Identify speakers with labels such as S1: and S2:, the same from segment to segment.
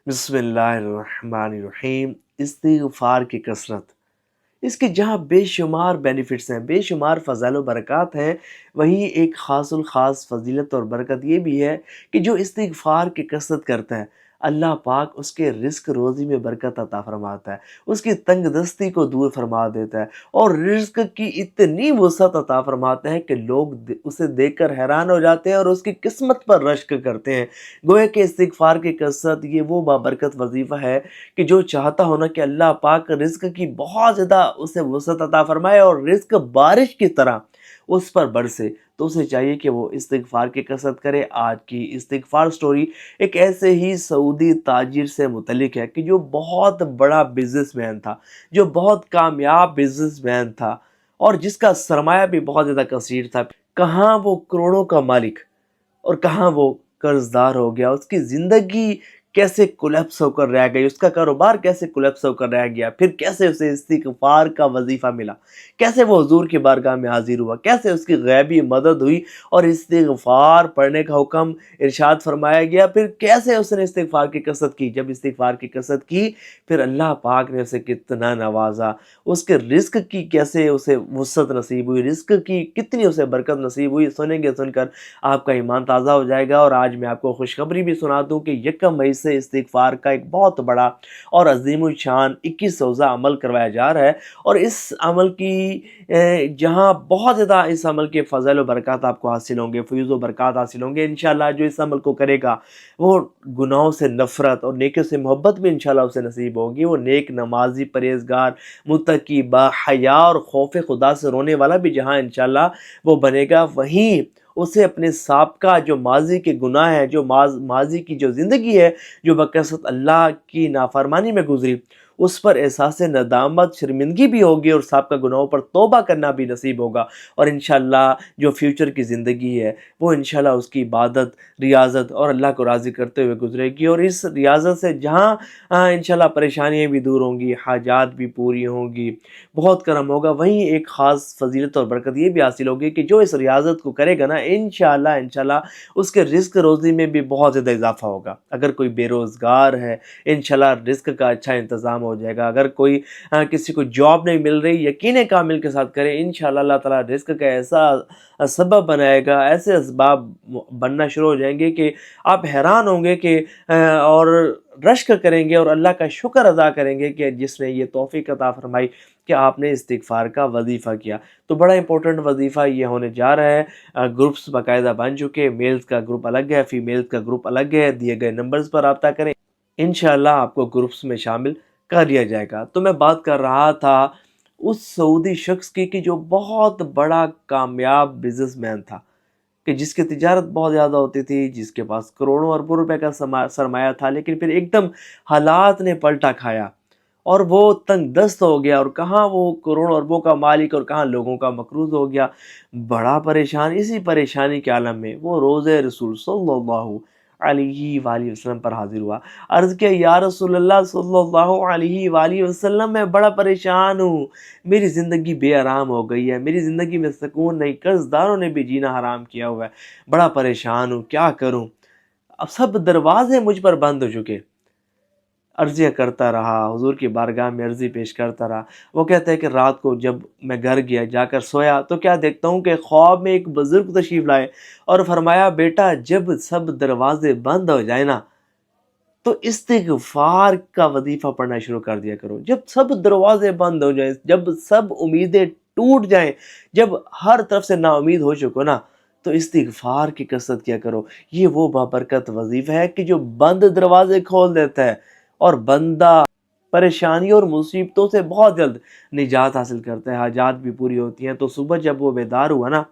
S1: بسم اللہ الرحمن الرحیم۔ استغفار کی کثرت، اس کے جہاں بے شمار بینیفٹس ہیں، بے شمار فضائل و برکات ہیں، وہیں ایک خاص الخاص فضیلت اور برکت یہ بھی ہے کہ جو استغفار کی کثرت کرتا ہے اللہ پاک اس کے رزق روزی میں برکت عطا فرماتا ہے، اس کی تنگ دستی کو دور فرما دیتا ہے، اور رزق کی اتنی وسعت عطا فرماتا ہے کہ لوگ اسے دیکھ کر حیران ہو جاتے ہیں اور اس کی قسمت پر رشک کرتے ہیں۔ گویا کہ استغفار کی کثرت یہ وہ بابرکت وظیفہ ہے کہ جو چاہتا ہو نا کہ اللہ پاک رزق کی بہت زیادہ اسے وسعت عطا فرمائے اور رزق بارش کی طرح اس پر برسے، تو اسے چاہیے کہ وہ استغفار کی کثرت کرے۔ آج کی استغفار سٹوری ایک ایسے ہی سعودی تاجر سے متعلق ہے کہ جو بہت بڑا بزنس مین تھا، جو بہت کامیاب بزنس مین تھا، اور جس کا سرمایہ بھی بہت زیادہ کثیر تھا۔ کہاں وہ کروڑوں کا مالک اور کہاں وہ قرض دار ہو گیا، اس کی زندگی کیسے کولیپس ہو کر رہ گئی، اس کا کاروبار کیسے کولیپس ہو کر رہ گیا، پھر کیسے اسے استغفار کا وظیفہ ملا، کیسے وہ حضور کی بارگاہ میں حاضر ہوا، کیسے اس کی غیبی مدد ہوئی اور استغفار پڑھنے کا حکم ارشاد فرمایا گیا، پھر کیسے اس نے استغفار کی کثرت کی۔ جب استغفار کی کثرت کی پھر اللہ پاک نے اسے کتنا نوازا، اس کے رزق کی کیسے اسے وسعت نصیب ہوئی، رزق کی کتنی اسے برکت نصیب ہوئی، سنیں گے، سن کر آپ کا ایمان تازہ ہو جائے گا۔ اور آج میں آپ کو خوشخبری بھی سنا دوں کہ یکم مئی سے استغفار کا ایک بہت بڑا اور عظیم الشان 21 روزہ عمل کروایا جا رہا ہے، اور اس عمل کی جہاں بہت زیادہ اس عمل کے فضل و برکات آپ کو حاصل ہوں گے، فیوز و برکات حاصل ہوں گے انشاءاللہ۔ جو اس عمل کو کرے گا وہ گناہوں سے نفرت اور نیکیوں سے محبت بھی انشاءاللہ اسے نصیب ہوگی۔ وہ نیک، نمازی، پرہیزگار، متقی، با حیا اور خوف خدا سے رونے والا بھی جہاں انشاءاللہ وہ بنے گا، وہیں اسے اپنے سابقہ جو ماضی کے گناہ ہیں، جو ماضی کی جو زندگی ہے جو بکثرت اللہ کی نافرمانی میں گزری، اس پر احساس ندامت، شرمندگی بھی ہوگی، اور سابقہ گناہوں پر توبہ کرنا بھی نصیب ہوگا، اور انشاءاللہ جو فیوچر کی زندگی ہے وہ انشاءاللہ اس کی عبادت، ریاضت اور اللہ کو راضی کرتے ہوئے گزرے گی۔ اور اس ریاضت سے جہاں انشاءاللہ پریشانیاں بھی دور ہوں گی، حاجات بھی پوری ہوں گی، بہت کرم ہوگا، وہیں ایک خاص فضیلت اور برکت یہ بھی حاصل ہوگی کہ جو اس ریاضت کو کرے گا نا انشاءاللہ اس کے رزق روزی میں بھی بہت زیادہ اضافہ ہوگا۔ اگر کوئی بے روزگار ہے انشاءاللہ رزق کا اچھا انتظام ہو جائے گا۔ اگر کوئی کسی کو جاب نہیں مل رہی، یقین کامل کے ساتھ کرے انشاءاللہ اللہ تعالیٰ رزق کا ایسا سبب بنائے گا، ایسے اسباب بننا شروع ہو جائیں گے کہ آپ حیران ہوں گے کہ اور رشک کریں گے اور اللہ کا شکر ادا کریں گے کہ جس نے یہ توفیق عطا فرمائی کہ آپ نے استغفار کا وظیفہ کیا۔ تو بڑا امپورٹنٹ وظیفہ یہ ہونے جا رہا ہے۔ گروپس باقاعدہ بن چکے، میلز کا گروپ الگ ہے، فیمیلز کا گروپ الگ ہے، دیے گئے نمبرز پر رابطہ کریں، انشاءاللہ آپ کو گروپس میں شامل کر لیا جائے گا۔ تو میں بات کر رہا تھا اس سعودی شخص کی کہ جو بہت بڑا کامیاب بزنس مین تھا، کہ جس کی تجارت بہت زیادہ ہوتی تھی، جس کے پاس کروڑوں اربوں روپے کا سرمایہ تھا، لیکن پھر ایک دم حالات نے پلٹا کھایا اور وہ تنگ دست ہو گیا، اور کہاں وہ کروڑوں اربوں کا مالک اور کہاں لوگوں کا مقروض ہو گیا، بڑا پریشان۔ اسی پریشانی کے عالم میں وہ روضہ رسول صلی اللہ علیہ وآلہ وسلم پر حاضر ہوا، عرض کیا یا رسول اللہ صلی اللہ علیہ وآلہ وسلم، میں بڑا پریشان ہوں، میری زندگی بے آرام ہو گئی ہے، میری زندگی میں سکون نہیں، قرض داروں نے بھی جینا حرام کیا ہوا ہے، بڑا پریشان ہوں، کیا کروں؟ اب سب دروازے مجھ پر بند ہو چکے۔ عرضیاں کرتا رہا، حضور کی بارگاہ میں عرضی پیش کرتا رہا۔ وہ کہتا ہے کہ رات کو جب میں گھر گیا، جا کر سویا تو کیا دیکھتا ہوں کہ خواب میں ایک بزرگ تشریف لائے اور فرمایا بیٹا جب سب دروازے بند ہو جائے نا تو استغفار کا وظیفہ پڑھنا شروع کر دیا کرو۔ جب سب دروازے بند ہو جائیں، جب سب امیدیں ٹوٹ جائیں، جب ہر طرف سے نا امید ہو چکو نا، تو استغفار کی کثرت کیا کرو۔ یہ وہ بابرکت وظیفہ ہے کہ جو بند دروازے کھول دیتا ہے، اور بندہ پریشانیوں اور مصیبتوں سے بہت جلد نجات حاصل کرتا ہے، حاجات بھی پوری ہوتی ہیں۔ تو صبح جب وہ بیدار ہوا نا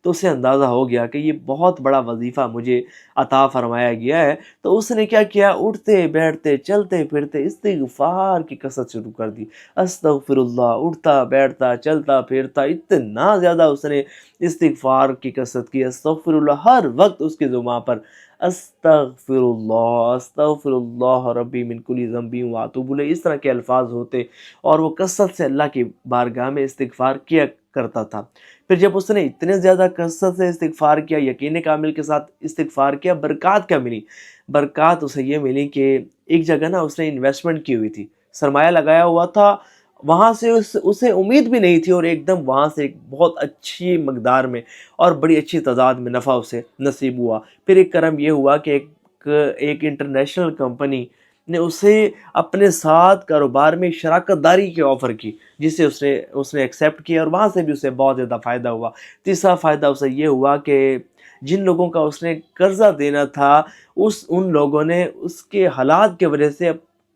S1: تو اسے اندازہ ہو گیا کہ یہ بہت بڑا وظیفہ مجھے عطا فرمایا گیا ہے۔ تو اس نے کیا کیا، اٹھتے بیٹھتے چلتے پھرتے استغفار کی کثرت شروع کر دی۔ استغفر اللہ، اٹھتا بیٹھتا چلتا پھرتا اتنا زیادہ اس نے استغفار کی کثرت کی۔ استغفر اللہ ہر وقت اس کی زبان پر، استغفر اللہ ربی من کل ذنب واتوب الیہ، اس طرح کے الفاظ ہوتے، اور وہ کثرت سے اللہ کی بارگاہ میں استغفار کیا کرتا تھا۔ پھر جب اس نے اتنے زیادہ کثرت سے استغفار کیا، یقین کامل کے ساتھ استغفار کیا، برکات کیا ملی؟ برکات اسے یہ ملی کہ ایک جگہ نا اس نے انویسٹمنٹ کی ہوئی تھی، سرمایہ لگایا ہوا تھا، وہاں سے اسے امید بھی نہیں تھی، اور ایک دم وہاں سے ایک بہت اچھی مقدار میں اور بڑی اچھی تعداد میں نفع اسے نصیب ہوا۔ پھر ایک کرم یہ ہوا کہ ایک انٹرنیشنل کمپنی نے اسے اپنے ساتھ کاروبار میں شراکت داری کی آفر کی، جسے اس نے ایکسیپٹ کیا، اور وہاں سے بھی اسے بہت زیادہ فائدہ ہوا۔ تیسرا فائدہ اسے یہ ہوا کہ جن لوگوں کا اس نے قرضہ دینا تھا، ان لوگوں نے اس کے حالات کی وجہ سے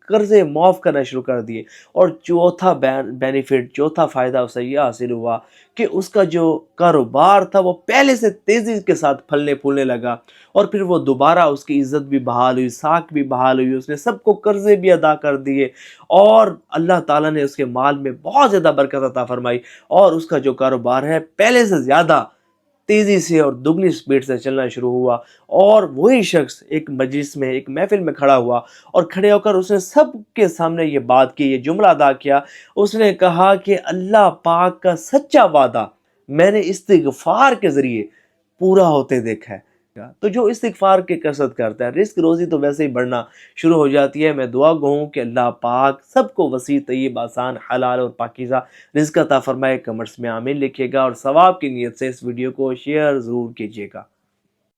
S1: قرضے معاف کرنا شروع کر دیے۔ اور چوتھا بینیفٹ، چوتھا فائدہ اسے یہ حاصل ہوا کہ اس کا جو کاروبار تھا وہ پہلے سے تیزی کے ساتھ پھلنے پھولنے لگا، اور پھر وہ دوبارہ اس کی عزت بھی بحال ہوئی، ساکھ بھی بحال ہوئی، اس نے سب کو قرضے بھی ادا کر دیے، اور اللہ تعالیٰ نے اس کے مال میں بہت زیادہ برکت عطا فرمائی، اور اس کا جو کاروبار ہے پہلے سے زیادہ تیزی سے اور دگنی سپیڈ سے چلنا شروع ہوا۔ اور وہی شخص ایک مجلس میں، ایک محفل میں کھڑا ہوا، اور کھڑے ہو کر اس نے سب کے سامنے یہ بات کی، یہ جملہ ادا کیا۔ اس نے کہا کہ اللہ پاک کا سچا وعدہ میں نے استغفار کے ذریعے پورا ہوتے دیکھا ہے۔ تو جو استغفار کی کثرت کرتا ہے، رزق روزی تو ویسے ہی بڑھنا شروع ہو جاتی ہے۔ میں دعا گو ہوں کہ اللہ پاک سب کو وسیع، طیب، آسان، حلال اور پاکیزہ رزق عطا فرمائے۔ کمنٹس میں آمین لکھیے گا، اور ثواب کی نیت سے اس ویڈیو کو شیئر ضرور کیجیے گا۔